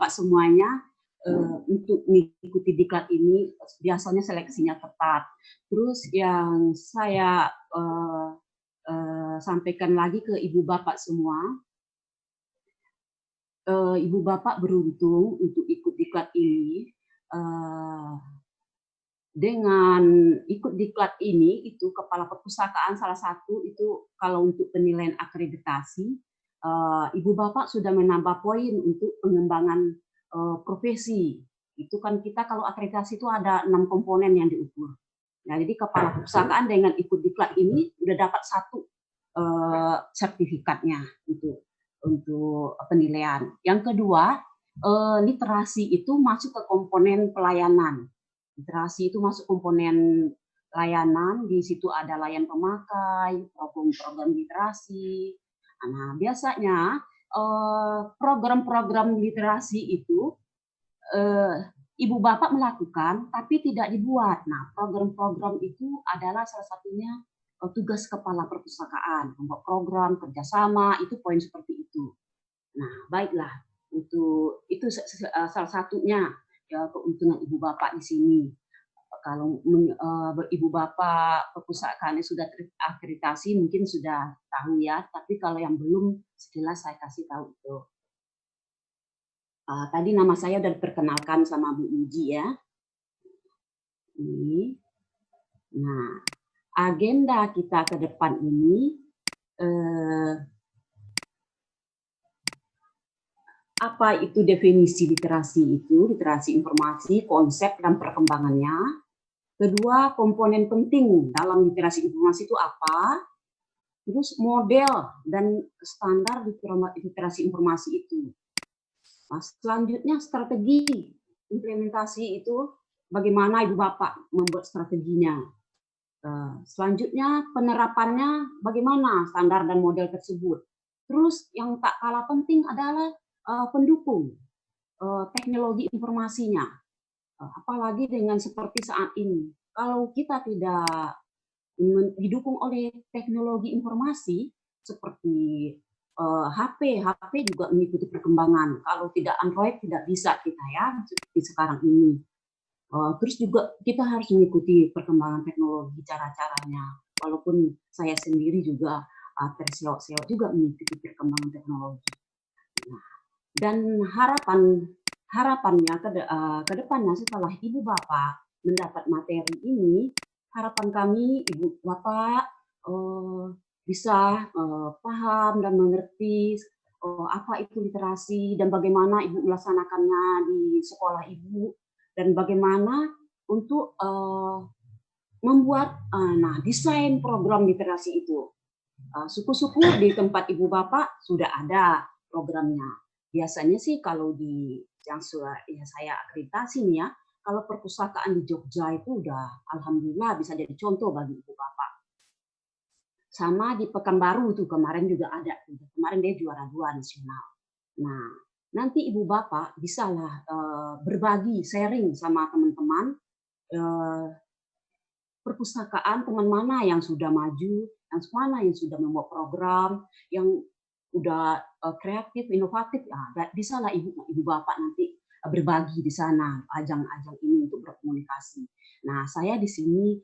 semuanya untuk mengikuti diklat ini biasanya seleksinya ketat. Terus yang saya sampaikan lagi ke ibu bapak semua, ibu bapak beruntung untuk ikut diklat ini. Dengan ikut diklat ini, itu kepala perpustakaan salah satu itu kalau untuk penilaian akreditasi, ibu bapak sudah menambah poin untuk pengembangan profesi. Itu kan kita kalau akreditasi itu ada 6 komponen yang diukur. Nah, jadi kepala perpustakaan dengan ikut diklat ini udah dapat 1 sertifikatnya untuk penilaian. Yang kedua, literasi itu masuk ke komponen pelayanan. Literasi itu masuk komponen layanan, di situ ada layan pemakai, program-program literasi. Nah, biasanya program-program literasi itu ibu bapak melakukan, tapi tidak dibuat. Nah, program-program itu adalah salah satunya tugas kepala perpustakaan, membuat program kerjasama, itu poin seperti itu. Nah, baiklah, itu salah satunya ya keuntungan ibu bapak di sini. Kalau ibu bapak perpustakaannya sudah terakreditasi mungkin sudah tahu ya, tapi kalau yang belum sekilas saya kasih tahu itu. Tadi nama saya sudah diperkenalkan sama Bu Uji ya. Ini. Nah, agenda kita ke depan ini apa itu definisi literasi itu, literasi informasi, konsep dan perkembangannya. Kedua, komponen penting dalam literasi informasi itu apa? Terus model dan standar literasi informasi itu. Nah, selanjutnya strategi implementasi itu bagaimana ibu bapak membuat strateginya. Selanjutnya penerapannya bagaimana standar dan model tersebut. Terus yang tak kalah penting adalah pendukung teknologi informasinya. Apalagi dengan seperti saat ini. Kalau kita tidak didukung oleh teknologi informasi seperti HP juga mengikuti perkembangan. Kalau tidak Android tidak bisa kita ya seperti sekarang ini. Terus juga kita harus mengikuti perkembangan teknologi cara-caranya. Walaupun saya sendiri juga terseok-seok juga mengikuti perkembangan teknologi. Nah, dan harapannya ke depannya setelah ibu bapak mendapat materi ini, harapan kami ibu bapak bisa paham dan mengerti apa itu literasi dan bagaimana ibu melaksanakannya di sekolah ibu dan bagaimana untuk membuat desain program literasi itu. Syukur-syukur di tempat ibu bapak sudah ada programnya. Biasanya sih kalau di yang saya akreditasi nih ya, kalau perpustakaan di Jogja itu udah alhamdulillah bisa jadi contoh bagi ibu bapak. Sama di Pekanbaru itu kemarin juga ada, kemarin dia juara 2 nasional. Nah, nanti ibu bapak bisalah berbagi, sharing sama teman-teman perpustakaan teman mana yang sudah maju, yang mana yang sudah membuat program, yang udah kreatif, inovatif, ya bisalah ibu bapak nanti berbagi di sana ajang-ajang ini untuk berkomunikasi. Nah, saya di sini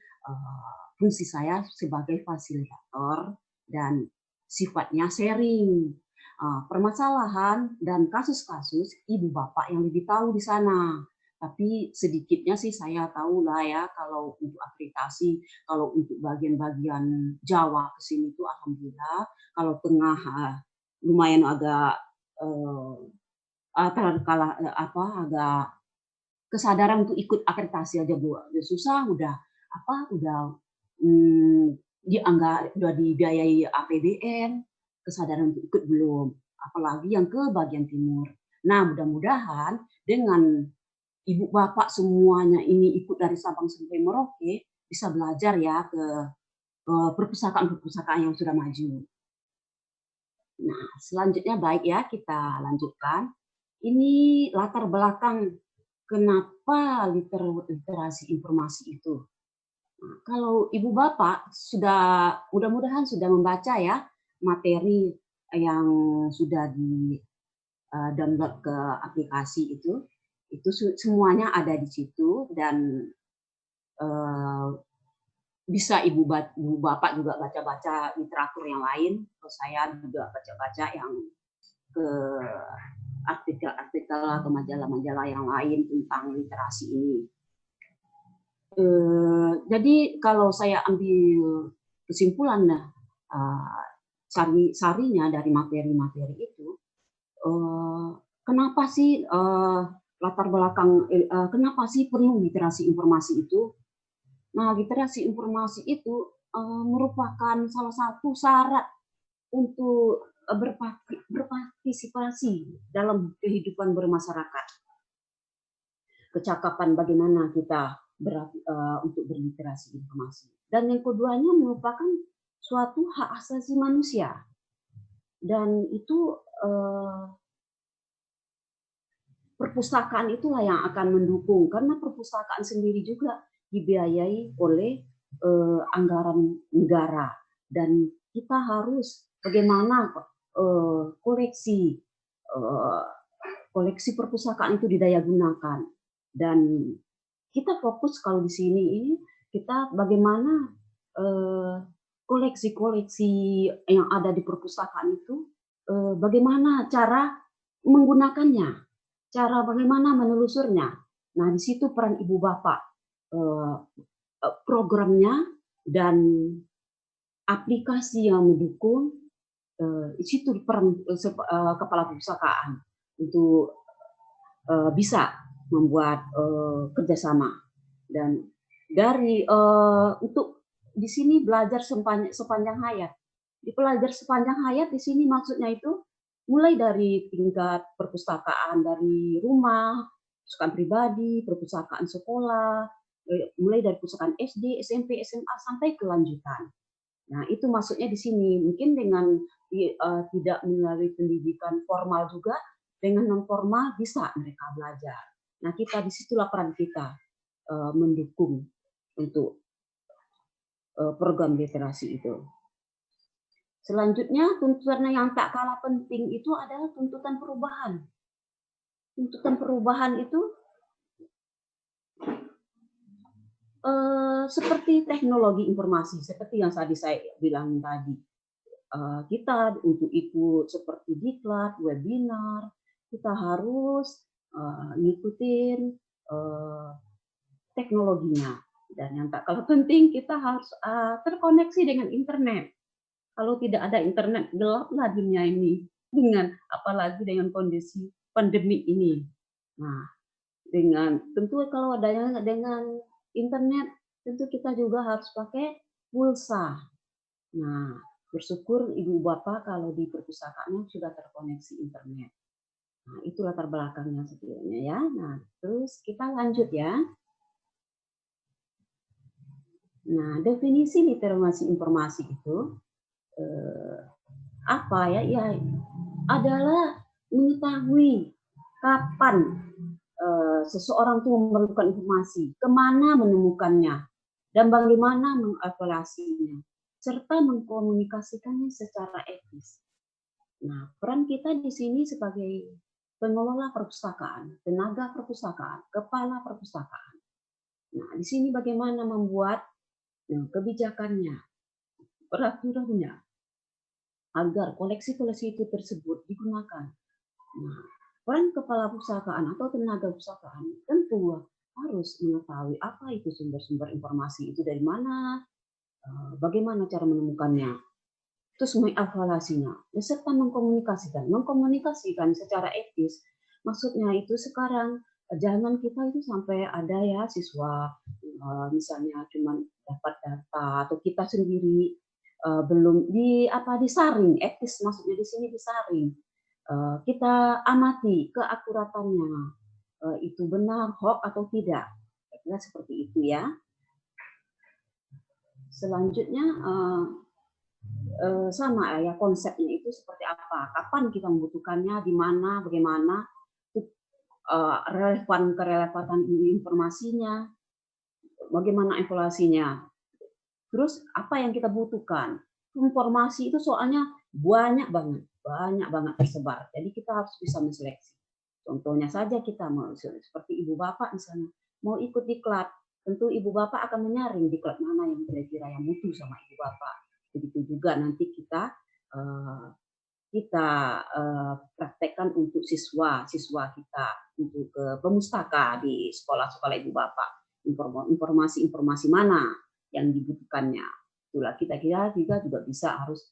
fungsi saya sebagai fasilitator dan sifatnya sharing permasalahan dan kasus-kasus ibu bapak yang lebih tahu di sana. Tapi sedikitnya sih saya tahu lah ya kalau untuk akreditasi, kalau untuk bagian-bagian Jawa ke sini tuh alhamdulillah, kalau tengah lumayan agak agak kesadaran untuk ikut akreditasi aja Bu. Udah susah, udah udah dibiayai APBN, kesadaran untuk ikut belum. Apalagi yang ke bagian timur. Nah, mudah-mudahan dengan ibu bapak semuanya ini ikut dari Sabang sampai Merauke bisa belajar ya ke perpustakaan-perpustakaan yang sudah maju. Nah, selanjutnya baik ya kita lanjutkan. Ini latar belakang kenapa literasi informasi itu. Nah, kalau ibu bapak sudah mudah-mudahan sudah membaca ya materi yang sudah download ke aplikasi itu semuanya ada di situ dan bisa ibu bapak juga baca-baca literatur yang lain. Terus saya juga baca-baca yang ke artikel-artikel atau majalah-majalah yang lain tentang literasi ini. Jadi kalau saya ambil kesimpulan sarinya dari materi-materi itu, kenapa sih latar belakang kenapa sih perlu literasi informasi itu? Nah, literasi informasi itu merupakan salah satu syarat untuk berpartisipasi dalam kehidupan bermasyarakat. Kecakapan bagaimana kita untuk berliterasi informasi. Dan yang keduanya merupakan suatu hak asasi manusia. Dan itu perpustakaan itulah yang akan mendukung, karena perpustakaan sendiri juga dibiayai oleh anggaran negara. Dan kita harus bagaimana koleksi perpustakaan itu didaya gunakan. Dan kita fokus kalau di sini kita bagaimana koleksi-koleksi yang ada di perpustakaan itu bagaimana cara menggunakannya, cara bagaimana menelusurnya. Nah, di situ peran ibu bapak, programnya dan aplikasi yang mendukung, di situ peran kepala perpustakaan untuk bisa membuat kerjasama. Dan dari untuk di sini belajar sepanjang hayat. Belajar sepanjang hayat di sini maksudnya itu mulai dari tingkat perpustakaan dari rumah, perpustakaan pribadi, perpustakaan sekolah, mulai dari perpustakaan SD, SMP, SMA sampai kelanjutan. Nah, itu maksudnya di sini. Mungkin dengan tidak melalui pendidikan formal juga, dengan non formal bisa mereka belajar. Nah, kita disitulah peran kita mendukung untuk program literasi itu. Selanjutnya, tuntutan yang tak kalah penting itu adalah tuntutan perubahan. Tuntutan perubahan itu seperti teknologi informasi, seperti yang tadi saya bilang tadi. Kita untuk ikut seperti diklat, webinar, kita harus ngikutin teknologinya. Dan yang tak kalah penting, kita harus terkoneksi dengan internet. Kalau tidak ada internet, gelaplah dunia ini. Apalagi dengan kondisi pandemi ini. Nah, tentu kalau ada dengan internet, tentu kita juga harus pakai pulsa. Nah, bersyukur ibu bapak kalau di perpustakaannya sudah terkoneksi internet. Nah, itu latar belakangnya sebetulnya ya. Nah, terus kita lanjut ya. Nah, definisi literasi informasi itu apa ya? Ya adalah mengetahui kapan seseorang itu memerlukan informasi, kemana menemukannya, dan bagaimana mengevaluasinya, serta mengkomunikasikannya secara etis. Nah, peran kita di sini sebagai pengelola perpustakaan, tenaga perpustakaan, kepala perpustakaan. Nah, di sini bagaimana membuat kebijakannya, peraturannya, agar koleksi-koleksi itu tersebut digunakan. Nah, peran kepala perpustakaan atau tenaga perpustakaan tentu harus mengetahui apa itu sumber-sumber informasi itu dari mana, bagaimana cara menemukannya, terus mengevaluasinya, serta mengkomunikasikan secara etis. Maksudnya itu sekarang jangan kita itu sampai ada ya siswa misalnya cuma dapat data atau kita sendiri belum disaring, etis maksudnya di sini disaring. Kita amati keakuratannya, itu benar, hoax atau tidak. Kira seperti itu ya. Selanjutnya sama ya konsepnya itu seperti apa, kapan kita membutuhkannya, di mana, bagaimana, kerelevatan informasinya, bagaimana evaluasinya. Terus apa yang kita butuhkan? Informasi itu soalnya banyak banget. banyak banget tersebar. Jadi kita harus bisa menseleksi. Contohnya saja kita mau seperti ibu bapak misalnya mau ikut diklat, tentu ibu bapak akan menyaring diklat mana yang kira-kira yang butuh sama ibu bapak. Begitu juga nanti kita praktekkan untuk siswa kita untuk ke pemustaka di sekolah-sekolah ibu bapak. Informasi-informasi mana yang dibutuhkannya. Itulah kita kira juga bisa harus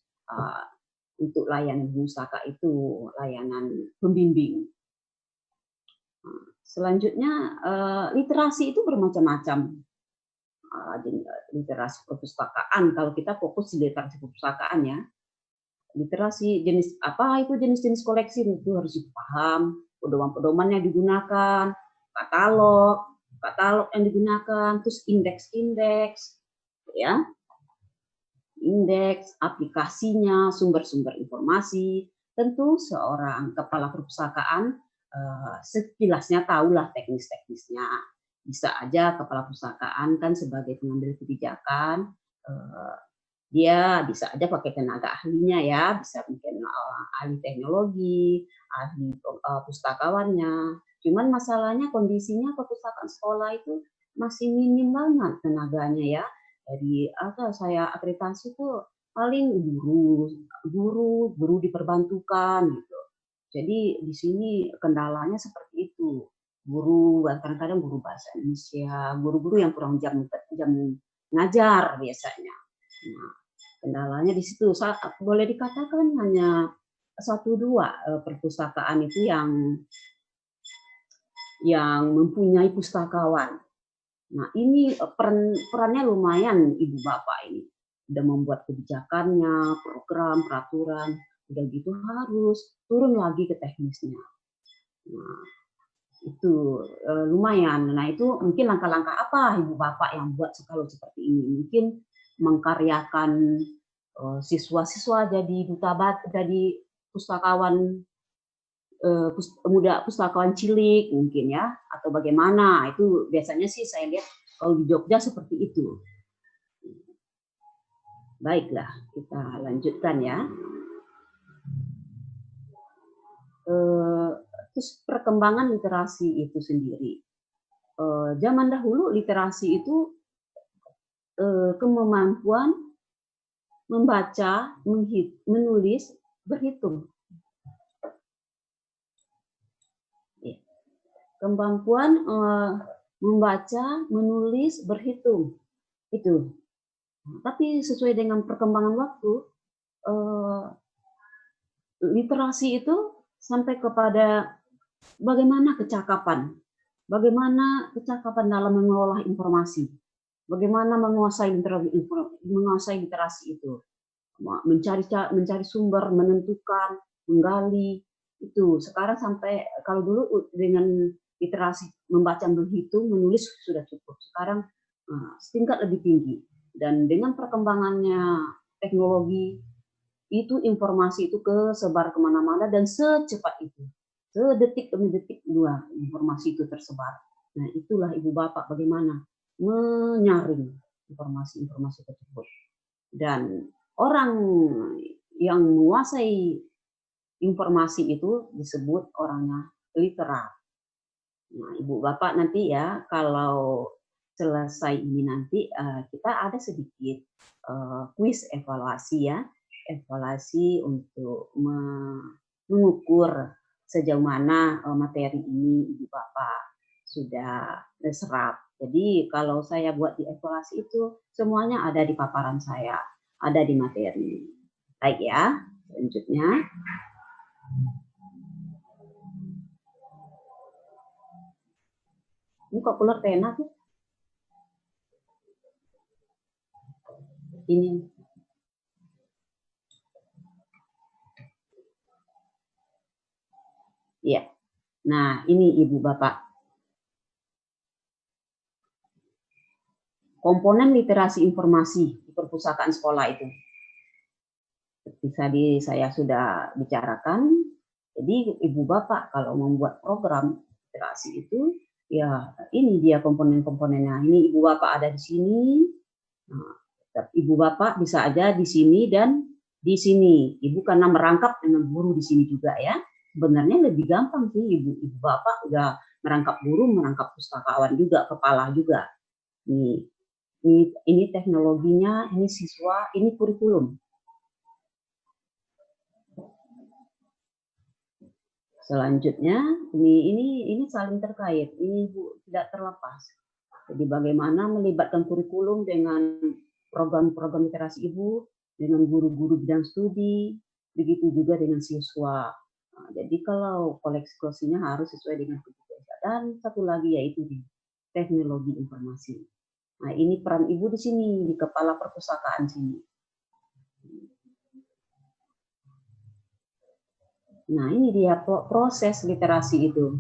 untuk layanan pemustaka itu layanan pembimbing. Selanjutnya literasi itu bermacam-macam. Literasi perpustakaan, kalau kita fokus di literasi perpustakaan ya. Literasi jenis apa itu jenis-jenis koleksi itu harus dipaham, pedoman-pedoman yang digunakan, katalog yang digunakan, terus indeks ya. Indeks, aplikasinya, sumber-sumber informasi. Tentu seorang kepala perpustakaan sekilasnya tahulah teknis-teknisnya. Bisa aja kepala perpustakaan kan sebagai pengambil kebijakan, dia bisa aja pakai tenaga ahlinya ya, bisa mungkin ahli teknologi, ahli pustakawannya. Cuman masalahnya kondisinya perpustakaan sekolah itu masih minim banget tenaganya ya. Jadi saya akreditasi itu paling guru diperbantukan gitu. Jadi di sini kendalanya seperti itu. Guru kadang-kadang guru bahasa Indonesia, guru-guru yang kurang jam ngajar biasanya. Nah, kendalanya di situ. Boleh dikatakan hanya 1-2 perpustakaan itu yang mempunyai pustakawan. Nah, ini perannya lumayan ibu bapak ini. Udah membuat kebijakannya, program, peraturan, udah gitu harus turun lagi ke teknisnya. Nah, itu lumayan. Nah, itu mungkin langkah-langkah apa ibu bapak yang buat kalau seperti ini? Mungkin mengkaryakan siswa-siswa jadi jadi pustakawan pustakawan cilik mungkin ya, atau bagaimana. Itu biasanya sih saya lihat kalau di Jogja seperti itu. Baiklah, kita lanjutkan ya. Terus perkembangan literasi itu sendiri. Zaman dahulu literasi itu kemampuan membaca, menulis, berhitung. Kemampuan membaca, menulis, berhitung. Itu. Tapi sesuai dengan perkembangan waktu, literasi itu sampai kepada bagaimana kecakapan dalam mengelola informasi, bagaimana menguasai literasi itu, mencari sumber, menentukan, menggali itu. Sekarang sampai kalau dulu dengan literasi membaca, berhitung, menulis sudah cukup. Sekarang setingkat lebih tinggi. Dan dengan perkembangannya teknologi, itu informasi itu kesebar kemana-mana dan secepat itu. Sedetik demi detik informasi itu tersebar. Nah, itulah ibu bapak bagaimana menyaring informasi-informasi tersebut. Dan orang yang menguasai informasi itu disebut orangnya literat. Nah, ibu bapak nanti ya kalau selesai ini nanti kita ada sedikit kuis evaluasi ya, evaluasi untuk mengukur sejauh mana materi ini ibu bapak sudah serap. Jadi kalau saya buat di evaluasi itu semuanya ada di paparan saya, ada di materi. Baik ya, selanjutnya. Ini kok keluar pena tuh? Ini. Iya. Nah, ini ibu bapak. Komponen literasi informasi di perpustakaan sekolah itu. Seperti tadi saya sudah bicarakan, jadi ibu bapak kalau membuat program literasi itu, ya ini dia komponen-komponennya. Ini ibu bapak ada di sini, nah, ibu bapak bisa aja di sini dan di sini. Ibu karena merangkap dengan guru di sini juga ya. Sebenarnya lebih gampang sih ibu bapak udah merangkap guru, merangkap pustakawan juga, kepala juga. Ini teknologinya, ini siswa, ini kurikulum. Selanjutnya ini saling terkait, ini Bu tidak terlepas. Jadi bagaimana melibatkan kurikulum dengan program-program literasi Ibu, dengan guru-guru bidang studi, begitu juga dengan siswa. Nah, jadi kalau koleksi-koleksinya harus sesuai dengan kebutuhan. Dan satu lagi yaitu di teknologi informasi. Nah, ini peran Ibu di sini, di kepala perpustakaan sini. Nah, ini dia proses literasi itu.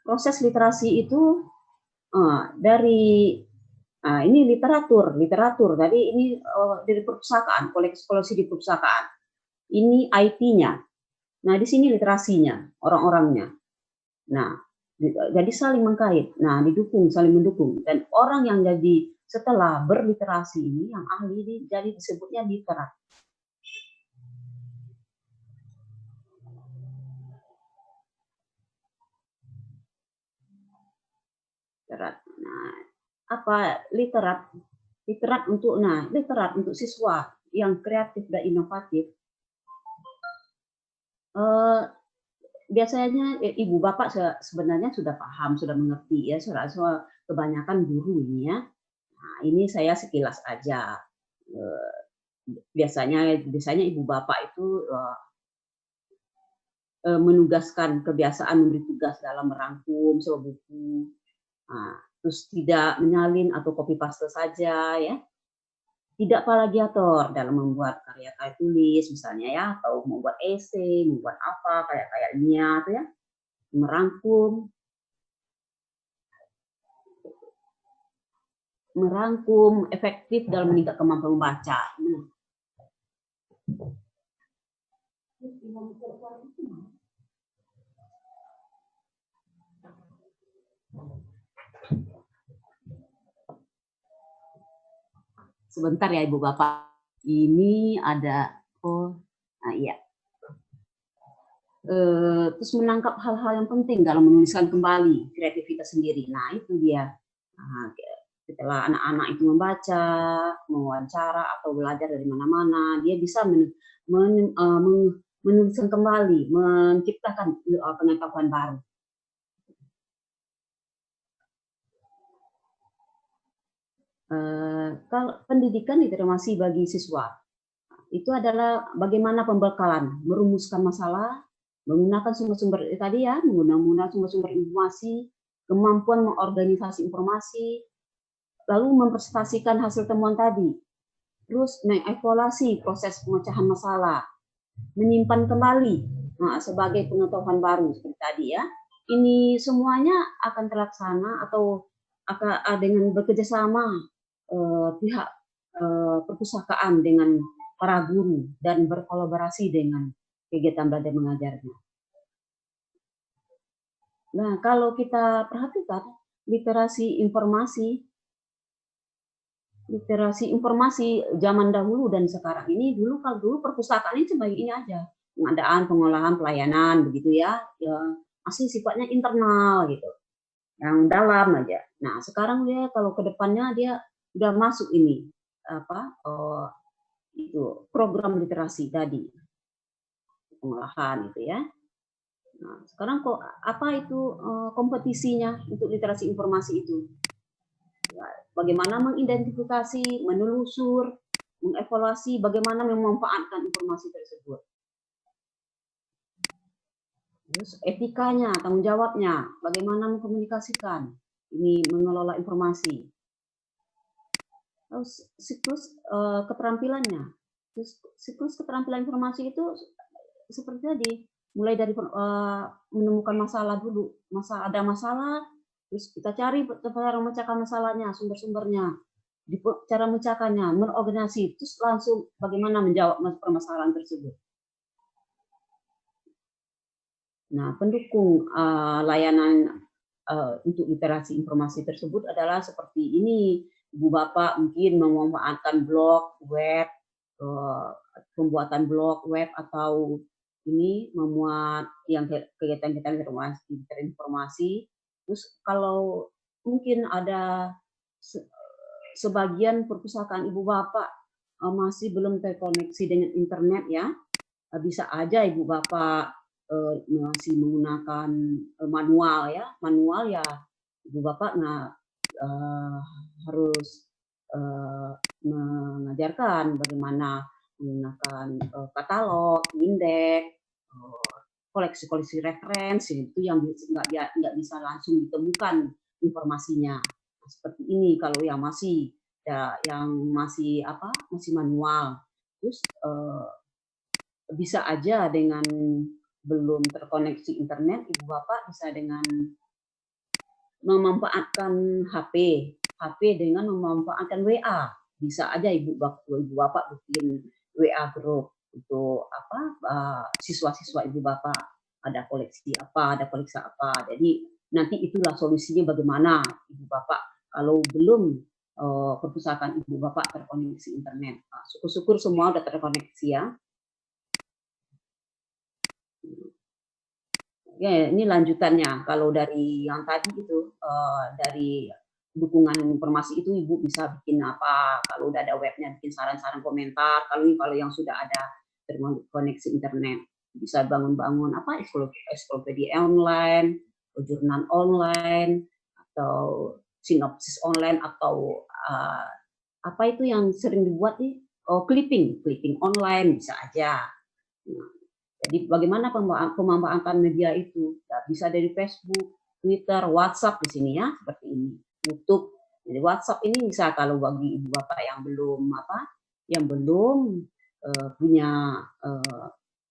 Proses literasi itu dari ini literatur. Tadi ini dari perpustakaan, koleksi di perpustakaan. Ini IT-nya. Nah, di sini literasinya, orang-orangnya. Nah, jadi saling mengkait. Nah, saling mendukung. Dan orang yang jadi setelah berliterasi ini, yang ahli jadi disebutnya literat. Nah, apa literat untuk siswa yang kreatif dan inovatif. Biasanya ibu bapak sebenarnya sudah paham, sudah mengerti ya, soal kebanyakan guru ini ya. Nah, ini saya sekilas aja. Biasanya ibu bapak itu menugaskan kebiasaan memberi tugas dalam merangkum sebuah buku. Nah, terus tidak menyalin atau copy paste saja ya. Tidak plagiator dalam membuat karya tulis misalnya ya, atau membuat esai, membuat apa kayak ilmiah tuh ya, merangkum efektif dalam meningkatkan kemampuan membaca. Sebentar ya Ibu Bapak. Ini ada iya. Terus menangkap hal-hal yang penting dalam menuliskan kembali kreativitas sendiri. Nah, itu dia. Setelah anak-anak itu membaca, mewawancara atau belajar dari mana-mana, dia bisa menuliskan kembali, menciptakan pengetahuan baru. Kalau pendidikan literasi bagi siswa itu adalah bagaimana pembekalan, merumuskan masalah, menggunakan sumber-sumber tadi ya, menggunakan sumber-sumber informasi, kemampuan mengorganisasi informasi, lalu mempresentasikan hasil temuan tadi, terus mengevaluasi proses pemecahan masalah, menyimpan kembali sebagai pengetahuan baru seperti tadi ya. Ini semuanya akan terlaksana atau dengan bekerjasama pihak perpustakaan dengan para guru dan berkolaborasi dengan kegiatan belajar mengajarnya. Nah, kalau kita perhatikan literasi informasi zaman dahulu dan sekarang ini, kalau dulu perpustakaan ini cuma ini aja, pengadaan, pengolahan, pelayanan begitu ya, masih sifatnya internal gitu, yang dalam aja. Nah, sekarang dia kalau ke depannya dia udah masuk ini itu program literasi tadi, pengolahan itu ya. Nah, sekarang kok apa itu kompetisinya untuk literasi informasi itu? Bagaimana mengidentifikasi, menelusur, mengevaluasi, bagaimana memanfaatkan informasi tersebut. Terus etikanya, tanggung jawabnya, bagaimana mengkomunikasikan, ini mengelola informasi. Terus siklus keterampilannya, siklus keterampilan informasi itu seperti tadi, mulai dari menemukan masalah dulu, ada masalah, terus kita cari cara memecahkan masalahnya, sumber-sumbernya, cara memecahkannya, mengorganisasi, terus langsung bagaimana menjawab permasalahan tersebut. Nah, pendukung layanan untuk literasi informasi tersebut adalah seperti ini. Ibu Bapak mungkin memanfaatkan blog, web, pembuatan blog, web, atau ini memuat yang kegiatan-kegiatan terinformasi. Terus kalau mungkin ada sebagian perpustakaan ibu bapak masih belum terkoneksi dengan internet ya, bisa aja ibu bapak masih menggunakan manual ya, ibu bapak harus mengajarkan bagaimana menggunakan katalog, indeks, koleksi-koleksi referensi itu yang nggak bisa langsung ditemukan informasinya. Seperti ini kalau yang masih masih manual. Terus bisa aja dengan belum terkoneksi internet, ibu bapak bisa dengan memanfaatkan HP dengan memanfaatkan WA. Bisa aja ibu bapak bikin WA group untuk siswa-siswa ibu bapak, ada koleksi apa. Jadi nanti itulah solusinya bagaimana ibu bapak kalau belum perpustakaan ibu bapak terkoneksi internet. Syukur-syukur semua udah terkoneksi ya. Ya, ini lanjutannya. Kalau dari yang tadi itu, dari dukungan informasi itu ibu bisa bikin apa, kalau udah ada webnya bikin saran-saran komentar, kalau yang sudah ada terkoneksi internet, bisa bangun-bangun ensiklopedia online, jurnal online, atau sinopsis online, atau apa itu yang sering dibuat nih, clipping online bisa aja. Nah, jadi bagaimana pemanfaatan media itu? Ya, bisa dari Facebook, Twitter, WhatsApp di sini ya, seperti ini. YouTube. Jadi WhatsApp ini bisa kalau bagi ibu bapak yang belum punya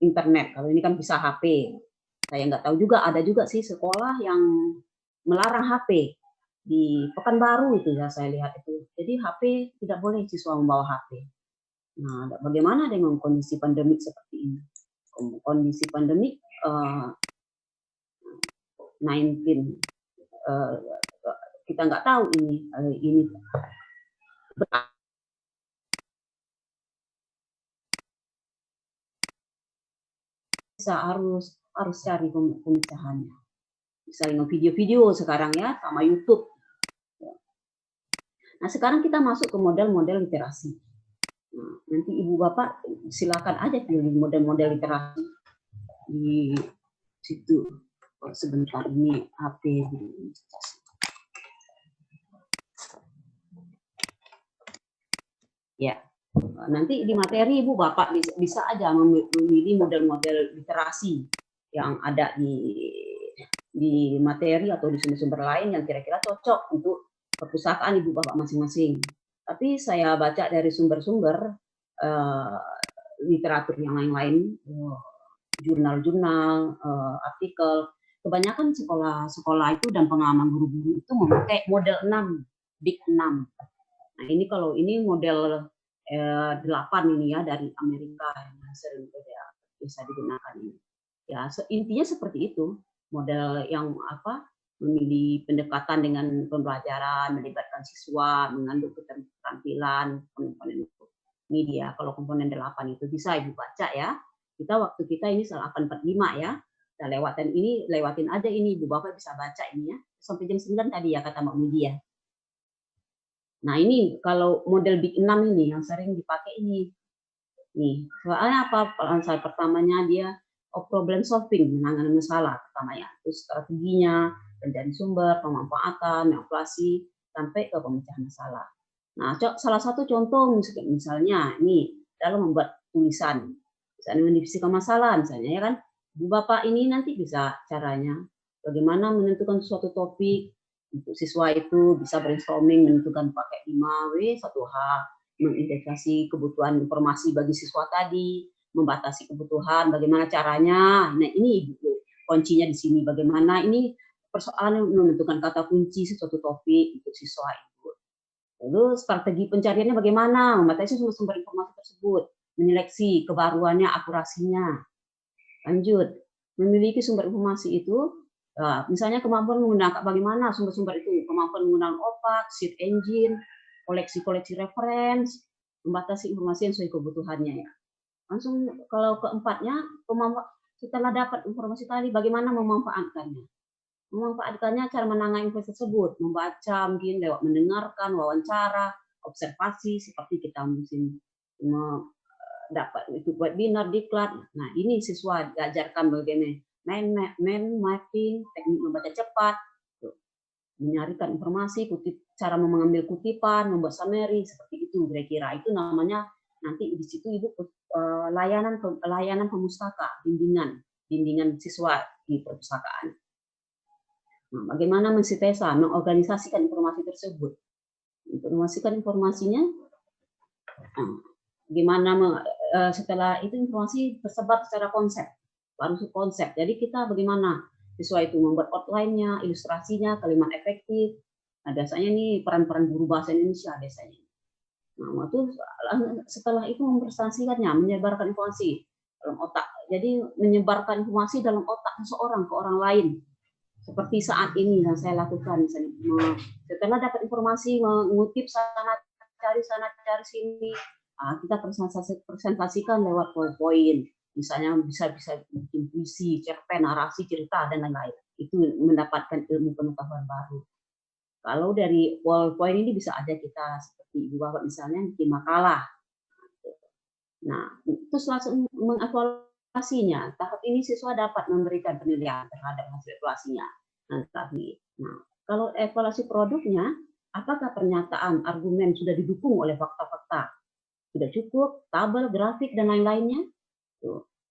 internet. Kalau ini kan bisa HP. Saya nggak tahu juga, ada juga sih sekolah yang melarang HP. Di Pekanbaru itu ya saya lihat itu. Jadi HP tidak boleh siswa membawa HP. Nah, bagaimana dengan kondisi pandemik seperti ini? Kondisi pandemik 19 kita nggak tahu ini bisa harus cari pemecahannya. Misalnya video-video sekarang ya sama YouTube. Nah sekarang kita masuk ke model-model literasi. Nah, nanti ibu bapak silakan aja pilih model-model literasi di situ. Sebentar ini HP ya. Nanti di materi ibu bapak bisa aja memilih model-model literasi yang ada di materi atau di sumber-sumber lain yang kira-kira cocok untuk perpustakaan ibu bapak masing-masing. Tapi saya baca dari sumber-sumber literatur yang lain-lain, jurnal-jurnal, artikel, kebanyakan sekolah itu dan pengalaman guru-guru itu memakai model 6, Big 6. Nah ini kalau ini model 8 ini ya dari Amerika yang sering bisa digunakan ini. Ya intinya seperti itu, model yang memilih pendekatan dengan pembelajaran, melibatkan siswa, mengandung keterampilan komponen media. Kalau komponen 8 itu bisa ibu baca ya. Waktu kita ini 845 ya. Kita lewatin aja ini, ibu bapak bisa baca ini ya. Sampai jam 9 tadi ya kata Mbak Mudi ya. Nah ini kalau model Big 6 ini yang sering dipakai ini. Nih, soalnya apa? Answer pertamanya dia problem solving, menangani masalah pertama ya. Terus strateginya, pencari sumber, pemanfaatan, manipulasi, sampai ke pemecahan masalah. Nah, salah satu contoh misalnya ini dalam membuat tulisan, misalnya mendefinisikan masalah misalnya ya kan. Bu Bapak ini nanti bisa caranya bagaimana menentukan suatu topik untuk siswa itu bisa brainstorming menentukan pakai 5W 1H, mengintegrasi kebutuhan informasi bagi siswa tadi, membatasi kebutuhan, bagaimana caranya. Nah, ini kuncinya di sini bagaimana ini persoalan menentukan kata kunci suatu topik untuk siswa itu. Lalu strategi pencariannya bagaimana? Membatasi sumber-sumber informasi tersebut, menyeleksi kebaruannya, akurasinya. Lanjut, memiliki sumber informasi itu, misalnya kemampuan menggunakan bagaimana sumber-sumber itu, kemampuan menggunakan OPAC, search engine, koleksi-koleksi reference, membatasi informasi yang sesuai kebutuhannya ya. Langsung kalau keempatnya, setelah dapat informasi tadi, bagaimana memanfaatkannya? Memanfaatkannya cara menangani informasi tersebut, membaca mungkin lewat mendengarkan, wawancara, observasi, seperti kita mungkin dapat ikut webinar, diklat. Nah, ini siswa diajarkan bagaimana mind mapping, teknik membaca cepat, menyarikan informasi, cara mengambil kutipan, membuat summary, seperti itu kira-kira. Itu namanya nanti di situ Ibu layanan pemustaka, bimbingan siswa di perpustakaan. Nah, bagaimana mensintesa, mengorganisasikan informasi tersebut. Informasikan informasinya, gimana setelah itu informasi tersebar secara konsep, baru konsep. Jadi kita bagaimana siswa itu membuat outline-nya, ilustrasinya, kalimat efektif. Nah, biasanya nih peran-peran guru bahasa Indonesia biasanya. Nah, waktu setelah itu mempresentasikannya, menyebarkan informasi dalam otak. Jadi menyebarkan informasi dalam otak seseorang ke orang lain. Seperti saat ini yang saya lakukan, misalnya setelah dapat informasi, mengutip sana cari sini, kita presentasikan lewat PowerPoint, misalnya bisa bikin puisi, cerpen, narasi, cerita dan lain-lain. Itu mendapatkan ilmu pengetahuan baru. Kalau dari PowerPoint ini bisa aja kita seperti Ibu Bapak misalnya bikin makalah. Nah, terus langsung mengevaluasinya. Tahap ini siswa dapat memberikan penilaian terhadap hasil evaluasinya. Nah, kalau evaluasi produknya, apakah pernyataan, argumen sudah didukung oleh fakta-fakta? Sudah cukup, tabel, grafik, dan lain-lainnya?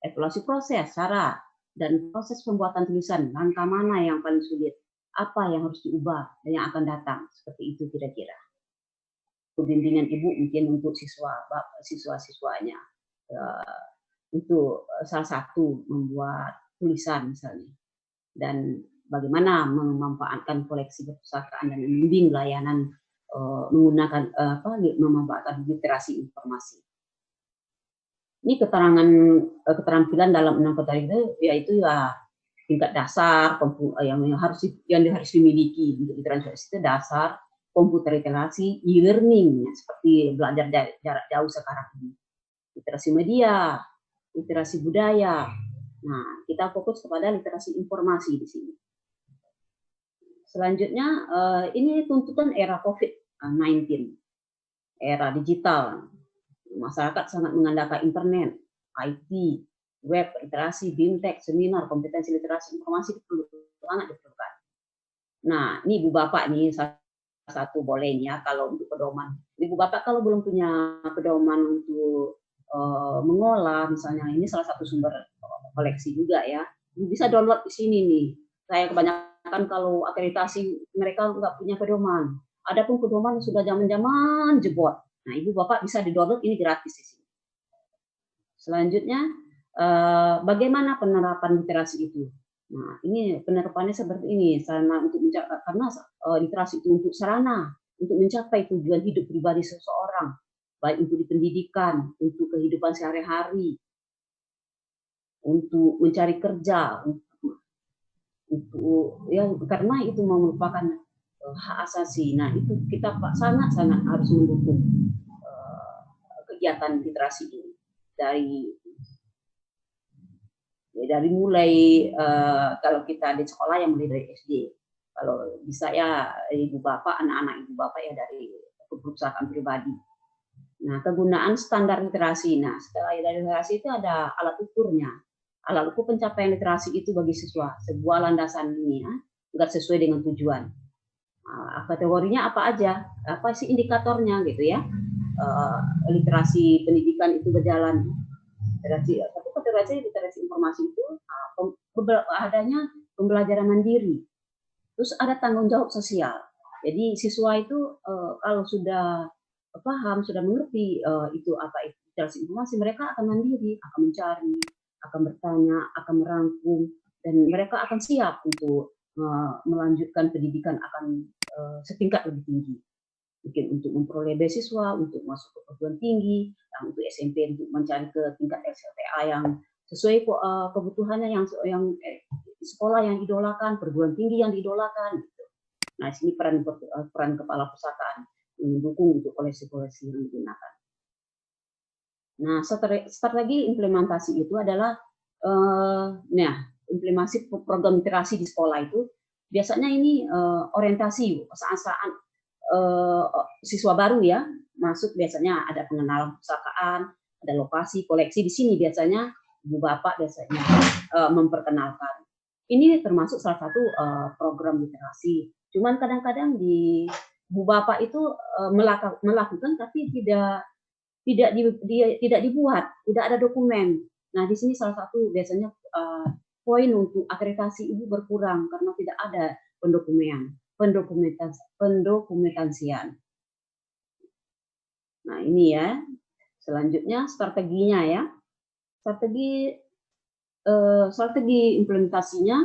Evaluasi proses, cara, dan proses pembuatan tulisan, langkah mana yang paling sulit? Apa yang harus diubah dan yang akan datang? Seperti itu kira-kira. Bimbingan Ibu mungkin untuk siswa-siswanya. Untuk salah satu membuat tulisan misalnya. Dan bagaimana memanfaatkan koleksi perpustakaan dan membimbing layanan menggunakan memanfaatkan literasi informasi. Ini keterampilan dalam 6 kategori itu yaitu ya tingkat dasar yang harus dimiliki untuk literasi itu dasar, komputer literasi, e-learning seperti belajar jarak jauh sekarang ini, literasi media, literasi budaya. Nah, kita fokus kepada literasi informasi di sini. Selanjutnya, ini tuntutan era COVID-19, era digital. Masyarakat sangat mengandalkan internet, IT, web, literasi, bimtek, seminar, kompetensi literasi informasi itu sangat diperlukan. Nah, ini Ibu Bapak nih satu boleh nih ya kalau untuk pedoman. Ibu Bapak kalau belum punya pedoman untuk mengolah, misalnya ini salah satu sumber koleksi juga ya, bisa download di sini nih. Saya kebanyakan kalau akreditasi mereka nggak punya pedoman. Adapun pedoman sudah zaman-zaman jebot. Nah, Ibu Bapak bisa di-download, ini gratis di sini. Selanjutnya, bagaimana penerapan literasi itu? Nah, ini penerapannya seperti ini, sarana untuk karena literasi itu untuk sarana untuk mencapai tujuan hidup pribadi seseorang, baik untuk di pendidikan, untuk kehidupan sehari-hari, untuk mencari kerja, untuk ya karena itu merupakan hak asasi. Nah, itu kita sangat-sangat harus mendukung kegiatan literasi ini dari mulai kalau kita di sekolah yang mulai dari SD. Kalau bisa ya Ibu Bapak, anak-anak Ibu Bapak ya dari perpustakaan pribadi. Nah, kegunaan standar literasi. Nah, setelah literasi itu ada alat ukurnya. Alat ukur pencapaian literasi itu bagi siswa sebuah landasan ini ya, agar sesuai dengan tujuan. Kategorinya apa aja? Apa sih indikatornya gitu ya? Literasi pendidikan itu berjalan. Literasi informasi itu adanya pembelajaran mandiri. Terus ada tanggung jawab sosial. Jadi siswa itu kalau sudah paham, sudah mengerti itu apa itu literasi informasi, mereka akan mandiri, akan mencari, akan bertanya, akan merangkum, dan mereka akan siap untuk melanjutkan pendidikan akan setingkat lebih tinggi. Mungkin untuk memperoleh beasiswa, untuk masuk ke perguruan tinggi, untuk SMP untuk mencari ke tingkat SLTA yang sesuai kebutuhannya, yang sekolah yang idolakan, perguruan tinggi yang diidolakan. Gitu. Nah, sini peran kepala perpustakaan mendukung untuk koleksi-koleksi yang digunakan. Nah, strategi implementasi itu adalah implementasi program literasi di sekolah itu biasanya ini orientasi saat-saat siswa baru ya masuk, biasanya ada pengenalan perpustakaan, ada lokasi koleksi di sini, biasanya ibu bapak biasanya memperkenalkan. Ini termasuk salah satu program literasi. Cuman kadang-kadang di ibu bapak itu melakukan tapi tidak dibuat, tidak ada dokumen. Nah, di sini salah satu biasanya poin untuk akreditasi ibu berkurang karena tidak ada pendokumentasian. Nah, ini ya. Selanjutnya strateginya ya. Strategi implementasinya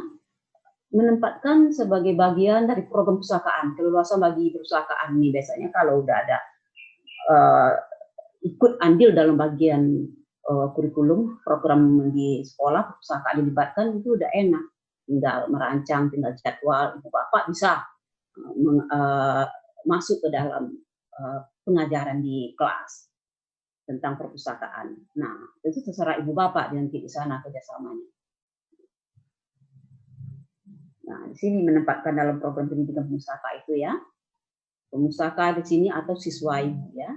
menempatkan sebagai bagian dari program perpustakaan, keleluasan bagi perpustakaan ini biasanya kalau udah ada ikut andil dalam bagian kurikulum program di sekolah, perpustakaan dilibatkan, itu udah enak, tinggal merancang, tinggal jadwal, ibu bapak bisa masuk ke dalam pengajaran di kelas tentang perpustakaan. Nah, itu terserah ibu bapak nanti di sana kerjasamanya. Nah, di sini menempatkan dalam program pendidikan pustaka itu ya, pustaka di sini atau siswa ibu ya,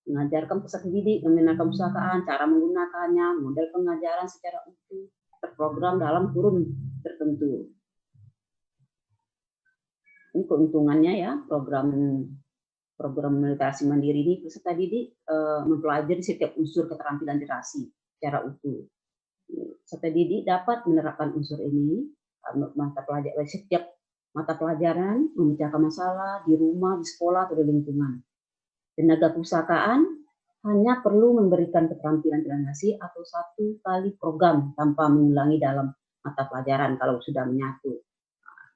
mengajarkan peserta didik menggunakan perpustakaan, cara menggunakannya, model pengajaran secara utuh, terprogram dalam kurun tertentu. Ini keuntungannya ya, program literasi mandiri ini peserta didik mempelajari setiap unsur keterampilan literasi secara utuh. Peserta didik dapat menerapkan unsur ini setiap mata pelajaran, memecahkan masalah di rumah, di sekolah, atau di lingkungan. Tenaga perpustakaan hanya perlu memberikan keterampilan literasi atau satu kali program tanpa mengulangi dalam mata pelajaran kalau sudah menyatu.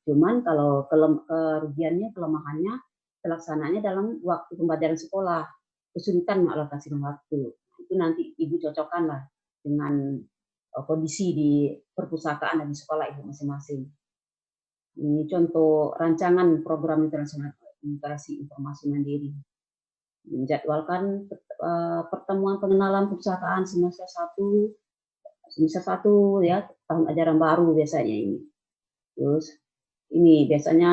Cuman kalau kerugiannya, kelemahannya, pelaksananya dalam waktu pembelajaran sekolah, kesulitan mengalokasikan waktu. Itu nanti ibu cocokkanlah dengan kondisi di perpustakaan dan di sekolah ibu masing-masing. Ini contoh rancangan program literasi informasi mandiri. Menjadwalkan pertemuan pengenalan perpustakaan semester 1 ya, tahun ajaran baru biasanya ini. Terus ini biasanya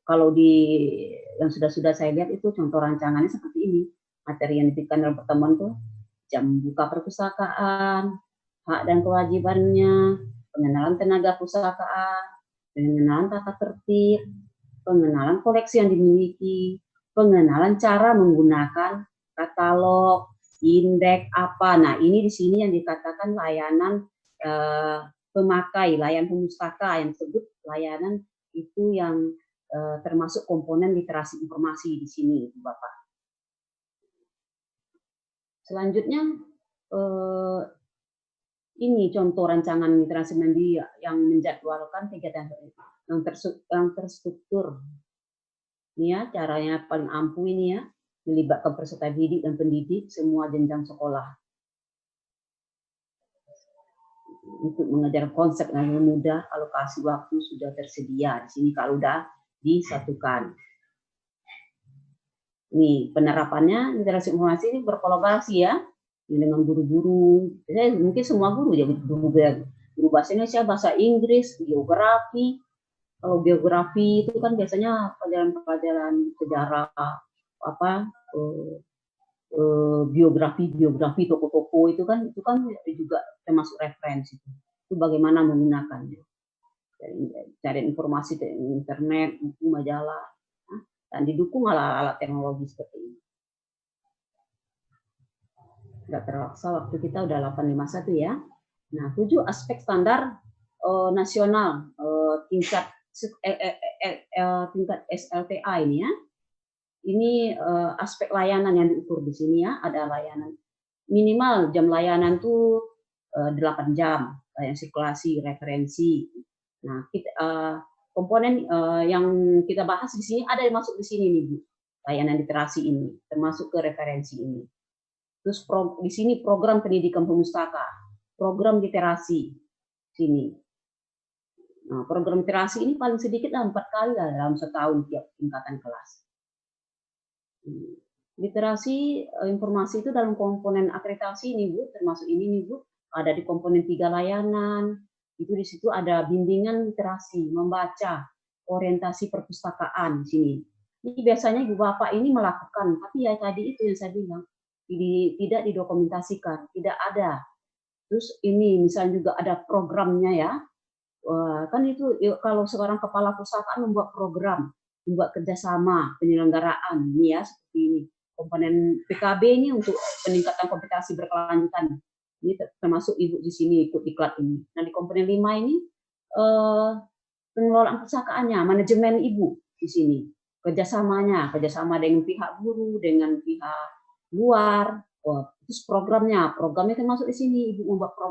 kalau di yang sudah saya lihat itu contoh rancangannya seperti ini. Materi yang diberikan dalam pertemuan itu jam buka perpustakaan, hak dan kewajibannya, pengenalan tenaga perpustakaan, pengenalan tata tertib, pengenalan koleksi yang dimiliki, pengenalan cara menggunakan katalog, indeks apa. Nah, ini di sini yang dikatakan layanan pemakai, layanan pemustaka, yang disebut layanan itu yang termasuk komponen literasi informasi di sini, Bapak. Selanjutnya ini contoh rancangan literasi mandiri yang menjadwalkan kegiatan yang terstruktur. Ini ya caranya paling ampuh ini ya, melibatkan peserta didik dan pendidik semua jenjang sekolah untuk mengajar konsep yang mudah, alokasi waktu sudah tersedia di sini kalau udah disatukan. Nih penerapannya literasi informasi ini berkolaborasi ya dengan guru-guru. Mungkin semua guru ya, guru bahasa Indonesia, bahasa Inggris, geografi. Kalau geografi itu kan biasanya pelajaran sejarah apa biografi toko-toko itu kan juga termasuk referensi. Itu bagaimana menggunakannya. Cari informasi di internet, buku, majalah, dan didukung alat-alat teknologi seperti ini. Nggak terasa waktu kita udah 851 ya. Nah, 7 aspek standar nasional tingkat SLTA ini ya. Ini aspek layanan yang diukur di sini ya. Ada layanan minimal jam layanan tuh 8 jam, layanan sirkulasi, referensi. Nah, komponen yang kita bahas di sini ada yang masuk di sini nih Bu. Layanan literasi ini termasuk ke referensi ini. Terus di sini program pendidikan pemustaka, program literasi sini. Nah, program literasi ini paling sedikit 4 kali lah dalam setahun tiap tingkatan kelas. Literasi informasi itu dalam komponen akreditasi nih Bu, termasuk ini nih Bu, ada di komponen 3 layanan, itu di situ ada bimbingan literasi, membaca, orientasi perpustakaan di sini. Ini biasanya Ibu Bapak ini melakukan, tapi ya tadi itu yang saya bilang, tidak didokumentasikan, tidak ada. Terus ini misalnya juga ada programnya ya, kan itu kalau seorang kepala perusahaan membuat program, membuat kerjasama penyelenggaraan ini ya seperti ini. Komponen PKB ini untuk peningkatan kompetensi berkelanjutan. Ini termasuk Ibu di sini ikut diklat ini. Nah di komponen 5 ini pengelolaan pusakaannya, manajemen Ibu di sini. Kerjasama dengan pihak guru, dengan pihak luar. Terus programnya kan masuk di sini. Ibu membuat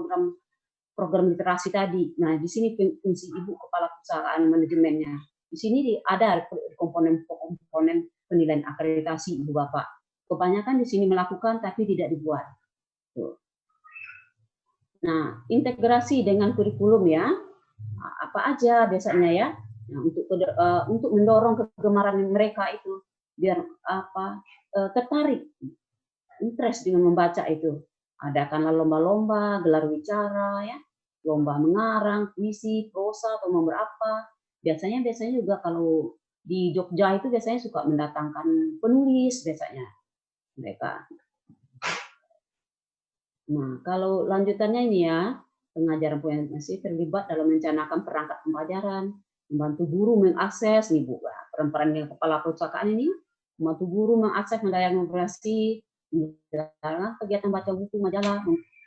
program literasi tadi. Nah, di sini fungsi Ibu kepala perusahaan manajemennya. Di sini ada komponen penilaian akreditasi Ibu Bapak. Kebanyakan di sini melakukan tapi tidak dibuat. Nah, integrasi dengan kurikulum ya. Apa aja biasanya ya? Nah, untuk mendorong kegemaran mereka itu biar tertarik, interest dengan membaca itu. Adakanlah lomba-lomba, gelar wicara ya, lomba mengarang, puisi, prosa atau nomor apa. Biasanya juga kalau di Jogja itu biasanya suka mendatangkan penulis biasanya mereka. Nah, kalau lanjutannya ini ya, pengajaran masih terlibat dalam merencanakan perangkat pembelajaran, membantu guru mengakses nih Bu, peran-peran yang kepala perpustakaan ini, membantu guru mengakses mendiagnosi kegiatan baca buku majalah,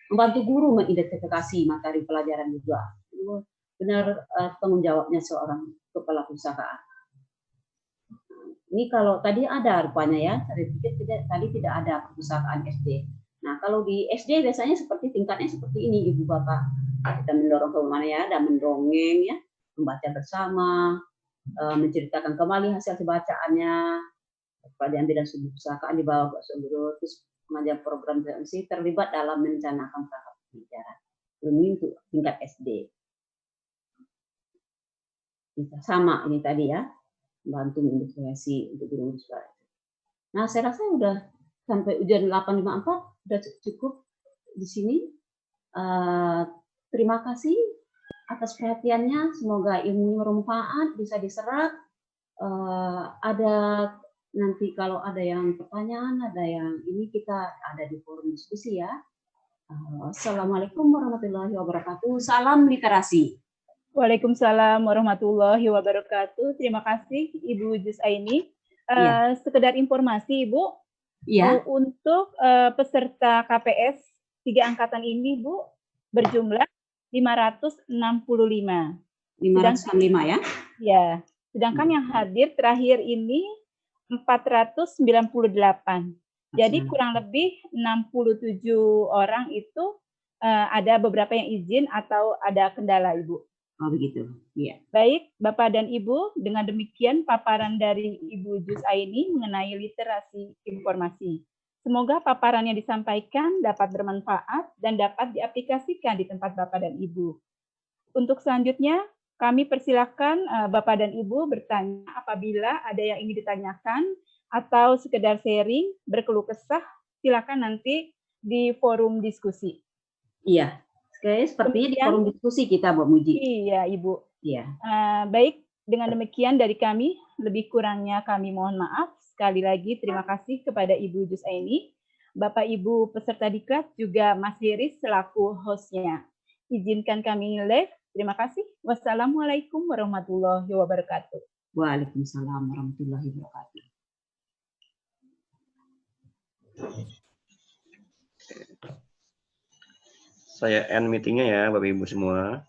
membantu guru mengidentifikasi materi pelajaran juga. Benar tanggung jawabnya seorang kepala perusahaan. Ini kalau tadi ada rupanya ya, tadi tidak ada perpustakaan SD. Nah, kalau di SD biasanya tingkatnya seperti ini, Ibu Bapak. Kita mendorong kemana ya, dan mendongeng ya, membaca bersama, menceritakan kembali hasil bacaannya, pelajaran bidang studi perpustakaan dibawa ke seluruh, terus mengajar program TMC terlibat dalam merencanakan perangkat pembelajaran. Ini untuk tingkat SD. Sama ini tadi ya, bantu menginvestasi untuk guru suara. Nah, saya rasa udah sampai ujian 854 udah cukup di sini. Terima kasih atas perhatiannya. Semoga ilmunya bermanfaat, bisa diserap. Ada nanti kalau ada yang pertanyaan, ada yang ini kita ada di forum diskusi ya. Assalamualaikum warahmatullahi wabarakatuh. Salam literasi. Waalaikumsalam warahmatullahi wabarakatuh. Terima kasih Ibu Jusaini. Sekedar informasi Ibu, untuk peserta KPS 3 angkatan ini Bu berjumlah 565. 565 ya? Ya. Sedangkan yang hadir terakhir ini 498. Jadi kurang lebih 67 orang itu ada beberapa yang izin atau ada kendala Ibu. Oh begitu, iya. Baik, Bapak dan Ibu, dengan demikian paparan dari Ibu Jusaini mengenai literasi informasi. Semoga paparan yang disampaikan dapat bermanfaat dan dapat diaplikasikan di tempat Bapak dan Ibu. Untuk selanjutnya, kami persilakan Bapak dan Ibu bertanya apabila ada yang ingin ditanyakan atau sekedar sharing, berkeluh kesah, silakan nanti di forum diskusi. Iya. Oke, sepertinya di forum diskusi kita, Bu Muji. Iya, Ibu. Iya. Baik, dengan demikian dari kami, lebih kurangnya kami mohon maaf. Sekali lagi terima kasih kepada Ibu Jusaini, Bapak Ibu peserta diklat, juga Mas Hiris selaku hostnya. Izinkan kami live. Terima kasih. Wassalamualaikum warahmatullahi wabarakatuh. Waalaikumsalam warahmatullahi wabarakatuh. Saya end meetingnya ya Bapak Ibu semua.